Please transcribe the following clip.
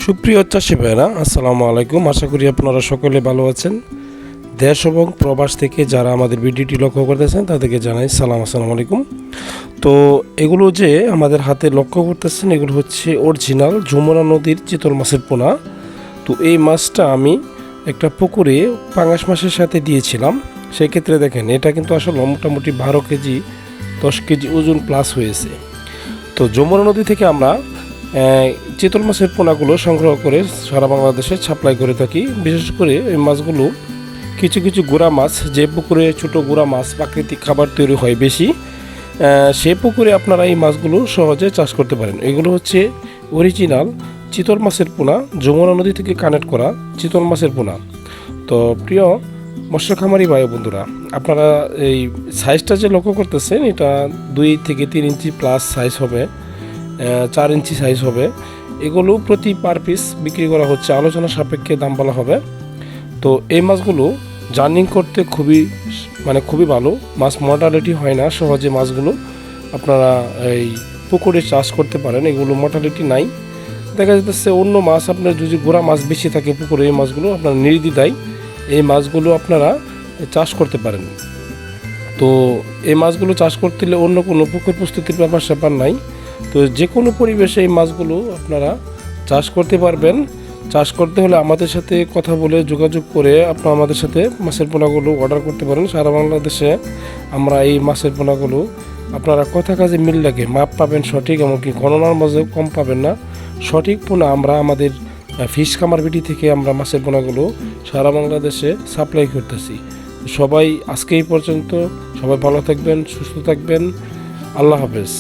সুপ্রিয় চাষি ভাইরা, আসসালামু আলাইকুম। আশা করি আপনারা সকলে ভালো আছেন। দেশ এবং প্রবাস থেকে যারা আমাদের ভিডিওটি লক্ষ্য করতেছেন তাদেরকে জানাই আসসালামু আলাইকুম। তো এগুলো যে আমাদের হাতে লক্ষ্য করতেছেন, এগুলো হচ্ছে অরিজিনাল যমুনা নদীর চিতল মাছের পোনা। তো এই মাছটা আমি একটা পুকুরে পাঙাশ মাছের সাথে দিয়েছিলাম। সেই ক্ষেত্রে দেখেন, এটা কিন্তু আসলে মোটামুটি 12 কেজি 10 কেজি ওজন প্লাস হয়েছে। তো যমুনা নদী থেকে আমরা চিতল মাছের পোনাগুলো সংগ্রহ করে সারা বাংলাদেশে সাপ্লাই করে থাকি। বিশেষ করে এই মাছগুলো কিছু কিছু গুড়া মাছ, যে পুকুরে ছোটো গুড়া মাছ প্রাকৃতিক খাবার তৈরি হয় বেশি, সে পুকুরে আপনারা এই মাছগুলো সহজে চাষ করতে পারেন। এগুলো হচ্ছে অরিজিনাল চিতল মাছের পোনা, যমুনা নদী থেকে কানেক্ট করা চিতল মাছের পোনা। তো প্রিয় মৎস্য খামারি ভাই বন্ধুরা, আপনারা এই সাইজটা যে লক্ষ্য করতেছেন, এটা 2 থেকে 3 ইঞ্চি প্লাস সাইজ হবে, 4 ইঞ্চি সাইজ হবে। এগুলো প্রতি পার পিস বিক্রি করা হচ্ছে, আলোচনা সাপেক্ষে দাম বলা হবে। তো এই মাছগুলো জার্নিং করতে খুবই ভালো মাছ, মর্টালিটি হয় না সহজে। মাছগুলো আপনারা এই পুকুরে চাষ করতে পারেন, এগুলো মর্টালিটি নাই। দেখা যাচ্ছে অন্য মাছ আপনার যদি গোড়া মাছ বেশি থাকে পুকুরে, এই মাছগুলো আপনারা নির্দ্বিধায় এই মাছগুলো আপনারা চাষ করতে পারেন। তো এই মাছগুলো চাষ করতে হলে অন্য কোনো পুকুর প্রস্তুতির ব্যাপার নাই। তো যে কোনো পরিবেশে এই মাছগুলো আপনারা চাষ করতে পারবেন। চাষ করতে হলে আমাদের সাথে কথা বলে যোগাযোগ করে আপনারা আমাদের সাথে মাছের পোনাগুলো অর্ডার করতে পারেন। সারা বাংলাদেশে আমরা এই মাছের পোনাগুলো আপনারা কথা কাজে মিল লাগে মাপ পাবেন সঠিক, এমনকি গণনার মাঝে কম পাবেন না। সঠিক পোনা আমরা আমাদের ফিশ খামার বিটি থেকে আমরা মাছের পোনাগুলো সারা বাংলাদেশে সাপ্লাই করতেছি। সবাই আজকে এই পর্যন্ত, সবাই ভালো থাকবেন, সুস্থ থাকবেন। আল্লাহ হাফেজ।